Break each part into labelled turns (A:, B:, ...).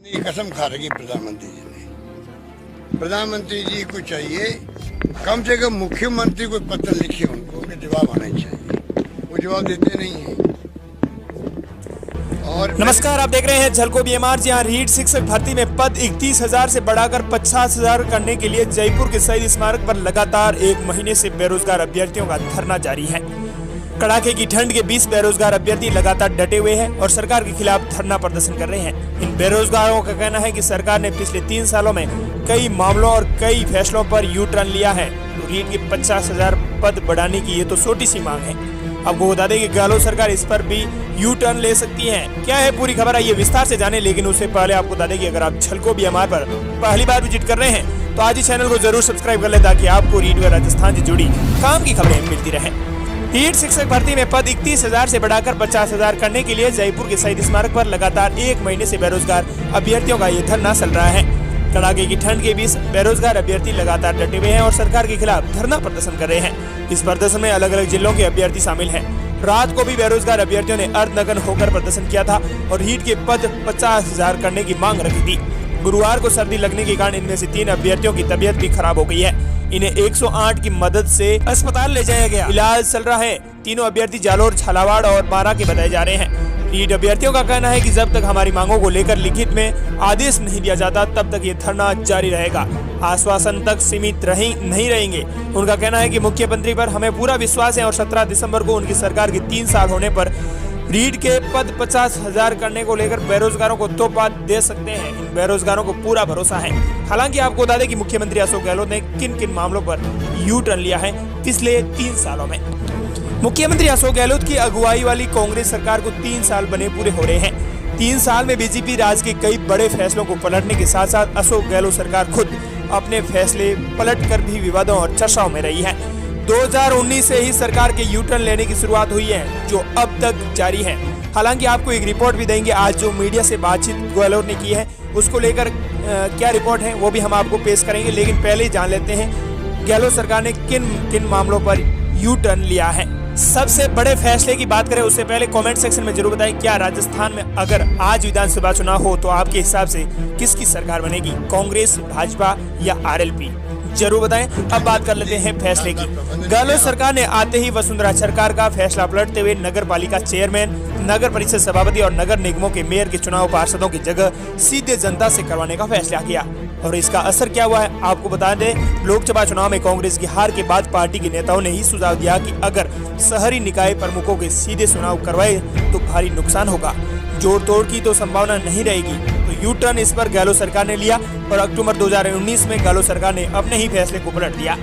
A: ये कसम खा रखी प्रधानमंत्री जी ने। प्रधानमंत्री जी को चाहिए कम से कम मुख्यमंत्री को पत्र लिखे उनको कि जवाब आना चाहिए, वो जवाब देते नहीं है। और
B: नमस्कार, आप देख रहे हैं झलको बीएमआर। जहां रीट शिक्षक भर्ती में पद 31,000 से बढ़ाकर 50,000 करने के लिए जयपुर के शहीद स्मारक पर लगातार एक महीने से बेरोजगार अभ्यर्थियों का धरना जारी है। कड़ाके की ठंड के बीच बेरोजगार अभ्यर्थी लगातार डटे हुए हैं और सरकार के खिलाफ धरना प्रदर्शन कर रहे हैं। इन बेरोजगारों का कहना है कि सरकार ने पिछले 3 सालों में कई मामलों और कई फैसलों पर यू टर्न लिया है। तो रीट के 50,000 पद बढ़ाने की ये तो छोटी सी मांग है। आपको बता दें कि गहलोत सरकार इस पर भी यू टर्न ले सकती है। क्या है पूरी खबर, आइए विस्तार से जाने। लेकिन उससे पहले आपको बता दें कि अगर आप झलको बीएमआर पर पहली बार विजिट कर रहे हैं तो आज ही चैनल को जरूर सब्सक्राइब कर ले ताकि आपको रीट व राजस्थान से जुड़ी काम की खबरें मिलती रहे। रीट शिक्षक भर्ती में पद 31,000 से बढ़ाकर 50,000 करने के लिए जयपुर के शहीद स्मारक पर लगातार एक महीने से बेरोजगार अभ्यर्थियों का ये धरना चल रहा है। कड़ाके की ठंड के बीच बेरोजगार अभ्यर्थी लगातार डटे हुए हैं और सरकार के खिलाफ धरना प्रदर्शन कर रहे हैं। इस प्रदर्शन में अलग अलग जिलों के अभ्यर्थी शामिल हैं। रात को भी बेरोजगार अभ्यर्थियों ने अर्धनग्न होकर प्रदर्शन किया था और रीट के पद 50,000 करने की मांग रखी थी। गुरुवार को सर्दी लगने के कारण इनमें से 3 अभ्यर्थियों की तबीयत भी खराब हो गई है। इन्हें 108 की मदद से अस्पताल ले जाया गया, इलाज चल रहा है। तीनों अभ्यर्थी जालोर, झालावाड़ और बारा के बताए जा रहे हैं। रीट अभ्यर्थियों का कहना है कि जब तक हमारी मांगों को लेकर लिखित में आदेश नहीं दिया जाता तब तक ये धरना जारी रहेगा। आश्वासन तक सीमित नहीं रहेंगे। उनका कहना है कि मुख्यमंत्री पर हमें पूरा विश्वास है और 17 दिसंबर को उनकी सरकार के 3 साल होने पर रीट के पद 50,000 करने को लेकर बेरोजगारों को तोहफा दे सकते हैं। इन बेरोजगारों को पूरा भरोसा है। हालांकि आपको बता दें कि मुख्यमंत्री अशोक गहलोत ने किन किन मामलों पर यू टर्न लिया है पिछले 3 सालों में। मुख्यमंत्री अशोक गहलोत की अगुवाई वाली कांग्रेस सरकार को 3 साल बने पूरे हो रहे हैं। 3 साल में बीजेपी राज के कई बड़े फैसलों को पलटने के साथ साथ अशोक गहलोत सरकार खुद अपने फैसले पलट कर भी विवादों और चर्चाओं में रही है। 2019 से ही सरकार के यू टर्न लेने की शुरुआत हुई है जो अब तक जारी है। हालांकि आपको एक रिपोर्ट भी देंगे आज जो मीडिया से बातचीत गहलोत ने की है उसको लेकर क्या रिपोर्ट है वो भी हम आपको पेश करेंगे। लेकिन पहले ही जान लेते हैं गहलोत सरकार ने किन किन मामलों पर यू टर्न लिया है। सबसे बड़े फैसले की बात करें उससे पहले कमेंट सेक्शन में जरूर बताएं क्या राजस्थान में अगर आज विधानसभा चुनाव हो तो आपके हिसाब से किसकी सरकार बनेगी, कांग्रेस, भाजपा या आरएलपी, जरूर बताएं। अब बात कर लेते हैं फैसले की। गहलोत सरकार ने आते ही वसुंधरा सरकार का फैसला पलटते हुए नगर पालिका चेयरमैन, नगर परिषद सभापति और नगर निगमों के मेयर के चुनाव पार्षदों की जगह सीधे जनता से करवाने का फैसला किया। और इसका असर क्या हुआ है आपको बता दें। लोकसभा चुनाव में कांग्रेस की हार के बाद पार्टी के नेताओं ने ही सुझाव दिया कि अगर शहरी निकाय प्रमुखों के सीधे चुनाव करवाए तो भारी नुकसान होगा, जोड़ तोड़ की तो संभावना नहीं रहेगी। तो यू टर्न इस पर गहलोत सरकार ने लिया और अक्टूबर 2019 में गहलोत सरकार ने अपने ही फैसले को पलट दिया।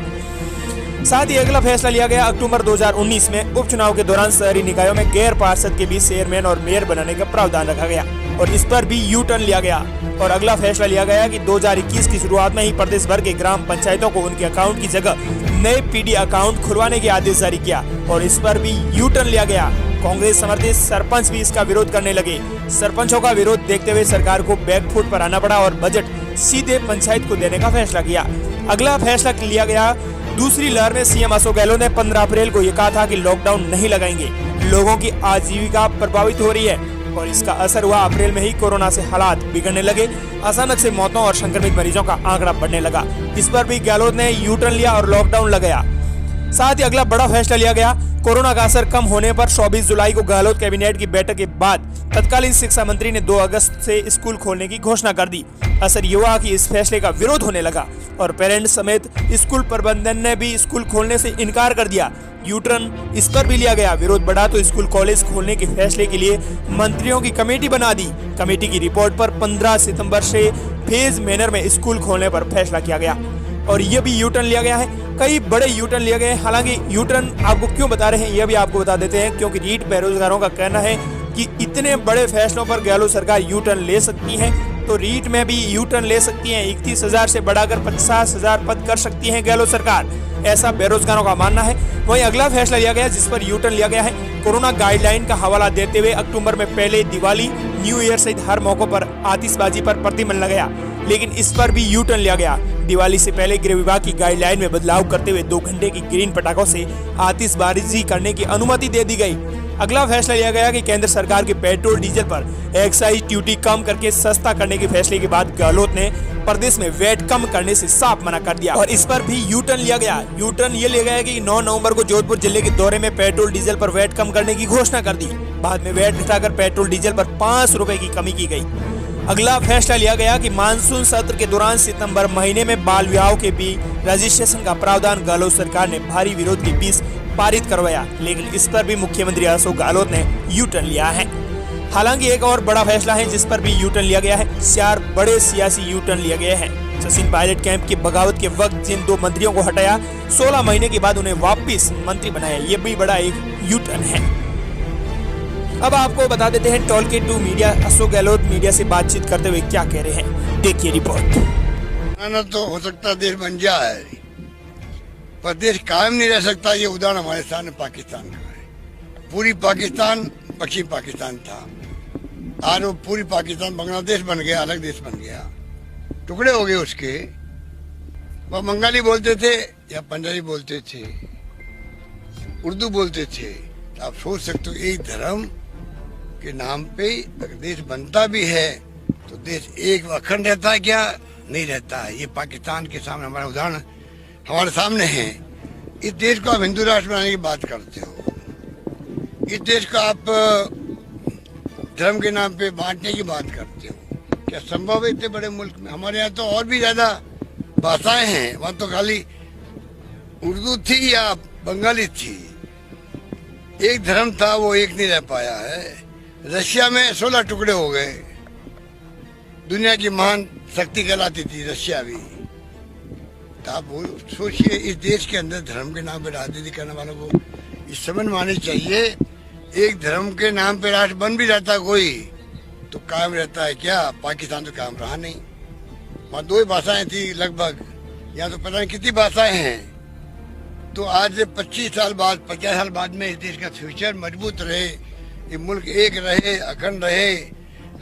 B: साथ ही अगला फैसला लिया गया अक्टूबर 2019 में उपचुनाव के दौरान शहरी निकायों में गैर पार्षद के बीच चेयरमैन और मेयर बनाने का प्रावधान रखा गया और इस पर भी यू टर्न लिया गया। और अगला फैसला लिया गया कि 2021 की शुरुआत में ही प्रदेश भर के ग्राम पंचायतों को उनके अकाउंट की जगह नए पीडी अकाउंट खुलवाने के आदेश जारी किया और इस पर भी यू टर्न लिया गया। कांग्रेस समर्थित सरपंच भी इसका विरोध करने लगे। सरपंचों का विरोध देखते हुए सरकार को बैकफुट पर आना पड़ा और बजट सीधे पंचायत को देने का फैसला किया। अगला फैसला लिया गया दूसरी लहर में सीएम अशोक गहलोत ने 15 अप्रैल को ये कहा था कि लॉकडाउन नहीं लगाएंगे, लोगों की आजीविका प्रभावित हो रही है और इसका असर हुआ। अप्रैल में ही कोरोना से हालात बिगड़ने लगे, अचानक से मौतों और संक्रमित मरीजों का आंकड़ा बढ़ने लगा। इस पर भी गहलोत ने यू टर्न लिया और लॉकडाउन लगाया। साथ ही अगला बड़ा फैसला लिया गया कोरोना का असर कम होने पर 24 जुलाई को गहलोत कैबिनेट की बैठक के बाद तत्कालीन शिक्षा मंत्री ने 2 अगस्त से स्कूल खोलने की घोषणा कर दी। असर ये हुआ कि इस फैसले का विरोध होने लगा और पेरेंट्स समेत स्कूल प्रबंधन ने भी स्कूल खोलने से इनकार कर दिया। यू टर्न इस पर भी लिया गया। विरोध बढ़ा तो स्कूल कॉलेज खोलने के फैसले के लिए मंत्रियों की कमेटी बना दी। कमेटी की रिपोर्ट पर 15 सितंबर से फेज मैनर में स्कूल खोलने पर फैसला किया गया और ये भी यू टर्न लिया गया है। कई बड़े यू टर्न लिए गए। हालांकि यू टर्न आपको क्यों बता रहे हैं ये भी आपको बता देते हैं क्योंकि रीट बेरोजगारों का कहना है कि इतने बड़े फैसलों पर गहलोत सरकार यू टर्न ले सकती है तो रीट में भी यू टर्न ले सकती है। 31,000 से बढ़ाकर 50,000 पद कर सकती है गहलोत सरकार, ऐसा बेरोजगारों का मानना है। वहीं अगला फैसला लिया गया जिस पर यू टर्न लिया गया है कोरोना गाइडलाइन का हवाला देते हुए अक्टूबर में पहले दिवाली, न्यू ईयर सहित हर मौकों पर आतिशबाजी पर प्रतिबंध लगाया। लेकिन इस पर भी यू टर्न लिया गया। दिवाली से पहले गृह विभाग की गाइडलाइन में बदलाव करते हुए 2 घंटे की ग्रीन पटाखों से आतिशबाजी करने की अनुमति दे दी गई। अगला फैसला लिया गया कि केंद्र सरकार के पेट्रोल डीजल पर एक्साइज ड्यूटी कम करके सस्ता करने के फैसले के बाद गहलोत ने प्रदेश में वैट कम करने से साफ मना कर दिया और इस पर भी यू टर्न लिया गया। यू टर्न ये लिया गया कि 9 नवंबर को जोधपुर जिले के दौरे में पेट्रोल डीजल पर वैट कम करने की घोषणा कर दी। बाद में वैट घटाकर पेट्रोल डीजल पर 5 रुपए की कमी की गई। अगला फैसला लिया गया कि मानसून सत्र के दौरान सितंबर महीने में बाल विवाह के भी रजिस्ट्रेशन का प्रावधान गहलोत सरकार ने भारी विरोध के बीच पारित करवाया, लेकिन इस पर भी मुख्यमंत्री अशोक गहलोत ने यू टर्न लिया है। हालांकि एक और बड़ा फैसला है जिस पर भी यू टर्न लिया गया है। 4 बड़े सियासी यू टर्न लिए गए हैं। सचिन पायलट कैंप के बगावत के वक्त जिन 2 मंत्रियों को हटाया, 16 महीने के बाद उन्हें वापस मंत्री बनाया, ये भी बड़ा एक यू टर्न है। अब आपको बता देते हैं talk to media Ashok Gehlot media से बातचीत करते हुए क्या कह रहे हैं, देखिए रिपोर्ट।
A: ना तो हो सकता देश बन जाए, पर देश कायम नहीं रह सकता। ये उदाहरण हमारे सामने पाकिस्तान का है। पूरी पाकिस्तान पश्चिम पाकिस्तान था, आज वो पूरी पाकिस्तान बांग्लादेश बन गया, अलग देश बन गया, टुकड़े हो गए उसके। वह बंगाली बोलते थे या पंजाबी बोलते थे, उर्दू बोलते थे। तो आप सोच सकते हो एक धर्म के नाम पे अगर देश बनता भी है तो देश एक अखंड रहता है क्या? नहीं रहता है। ये पाकिस्तान के सामने हमारा उदाहरण हमारे सामने है। इस देश को आप हिंदू राष्ट्र बनाने की बात करते हो, इस देश को आप धर्म के नाम पे बांटने की बात करते हो। क्या संभव है इतने बड़े मुल्क में? हमारे यहाँ तो और भी ज्यादा भाषाएं हैं, वहाँ तो खाली उर्दू थी या बंगाली थी। एक धर्म था, वो एक नहीं रह पाया है। रशिया में 16 टुकड़े हो गए। दुनिया की महान शक्ति कहलाती थी रशिया भी। तो आप सोचिए इस देश के अंदर धर्म के नाम पे राजनीति करने वालों को इस समझ में आनी चाहिए। एक धर्म के नाम पे राष्ट्र बन भी रहता कोई तो कायम रहता है क्या? पाकिस्तान तो कायम रहा नहीं। वहाँ 2 ही भाषाएं थी लगभग, यहाँ तो पता नहीं कितनी भाषाएं हैं। तो आज से 25 साल बाद 50 साल बाद में इस देश का फ्यूचर मजबूत रहे, ये मुल्क एक रहे, अखंड रहे,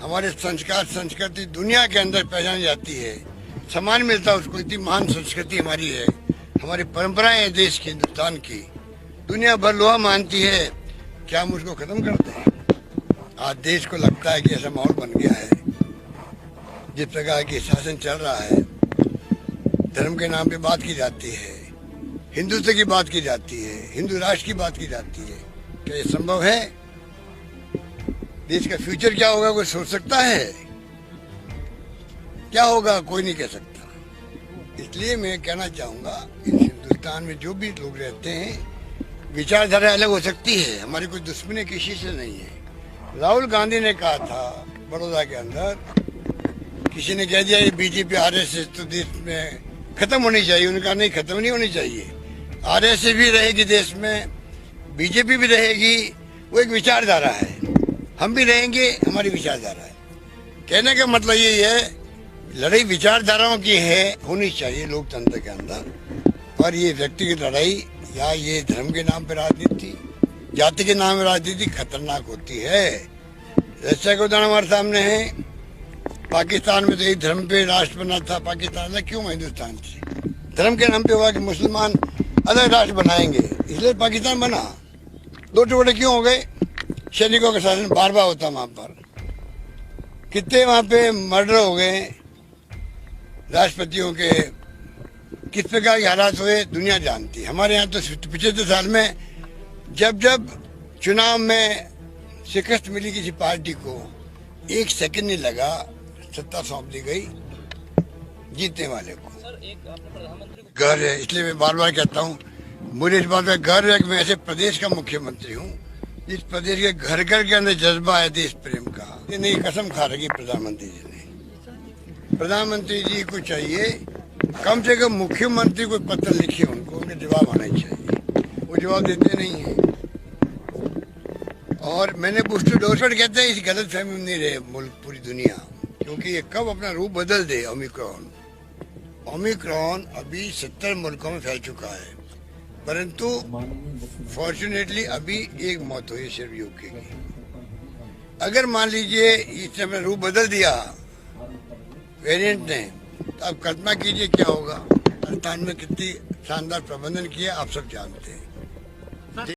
A: हमारे संस्कार संस्कृति दुनिया के अंदर पहचानी जाती है, सम्मान मिलता है उसको। इतनी महान संस्कृति हमारी है, हमारी परंपराएं हैं देश की, हिंदुस्तान की, दुनिया भर लोहा मानती है। क्या हम उसको खत्म करते हैं? आज देश को लगता है कि ऐसा माहौल बन गया है, जिस प्रकार की शासन चल रहा है, धर्म के नाम पे बात की जाती है, हिंदुत्व की बात की जाती है, हिंदू राष्ट्र की बात की जाती है। क्या ये संभव है? देश का फ्यूचर क्या होगा कोई सोच सकता है? क्या होगा कोई नहीं कह सकता। इसलिए मैं कहना चाहूंगा इस हिंदुस्तान में जो भी लोग रहते हैं, विचारधारा अलग हो सकती है, हमारी कोई दुश्मनी किसी से नहीं है। राहुल गांधी ने कहा था बड़ौदा के अंदर, किसी ने कह दिया ये बीजेपी आरएसएस तो देश में खत्म होनी चाहिए। उन्होंने कहा नहीं, खत्म नहीं होनी चाहिए। आरएसएस भी रहेगी देश में, बीजेपी भी रहेगी, वो एक विचारधारा है। हम भी रहेंगे, हमारी विचारधारा है। कहने का मतलब यही है लड़ाई विचारधाराओं की है, होनी चाहिए लोकतंत्र के अंदर, पर ये व्यक्तिगत लड़ाई या ये धर्म के नाम पर राजनीति, जाति के नाम पर राजनीति खतरनाक होती है। रशिया का उदाहरण हमारे सामने है। पाकिस्तान में तो एक धर्म पे राष्ट्र बना था, पाकिस्तान में क्यों हिंदुस्तान से धर्म के नाम पे हुआ कि मुसलमान अलग राष्ट्र बनाएंगे, इसलिए पाकिस्तान बना। 2 टुकड़े क्यों हो गए? सैनिकों का शासन बार बार होता वहां पर, कितने वहां पे मर्डर हो गए राष्ट्रपतियों के, किस प्रकार के हालात हुए दुनिया जानती है। हमारे यहाँ तो 75 साल में जब जब चुनाव में शिकस्त मिली किसी पार्टी को, 1 सेकंड नहीं लगा, सत्ता सौंप दी गई जीतने वाले को। गर्व है, इसलिए मैं बार बार कहता हूँ मुझे इस बात का गर्व है कि मैं ऐसे प्रदेश का मुख्यमंत्री हूँ जिस प्रदेश के घर घर के अंदर जज्बा है देश प्रेम का। ये नहीं कसम खा रखी प्रधानमंत्री जी ने। प्रधानमंत्री जी को चाहिए कम से कम मुख्यमंत्री को पत्र लिखे, उनके जवाब आना चाहिए। वो जवाब देते नहीं है। और मैंने बूस्टर डोज पर कहते हैं इस गलत फहमी में नहीं रहे मुल्क, पूरी दुनिया, क्योंकि ये कब अपना रूप बदल दे। ओमिक्रॉन अभी 70 मुल्कों में फैल चुका है, परंतु फॉर्चुनेटली अभी एक मौत हुई सिर्फ यूके की। अगर मान लीजिए इसने अपना रूप बदल दिया वेरिएंट ने, तो आप कल्पना कीजिए क्या होगा। राजस्थान में कितनी शानदार प्रबंधन किया आप सब जानते हैं।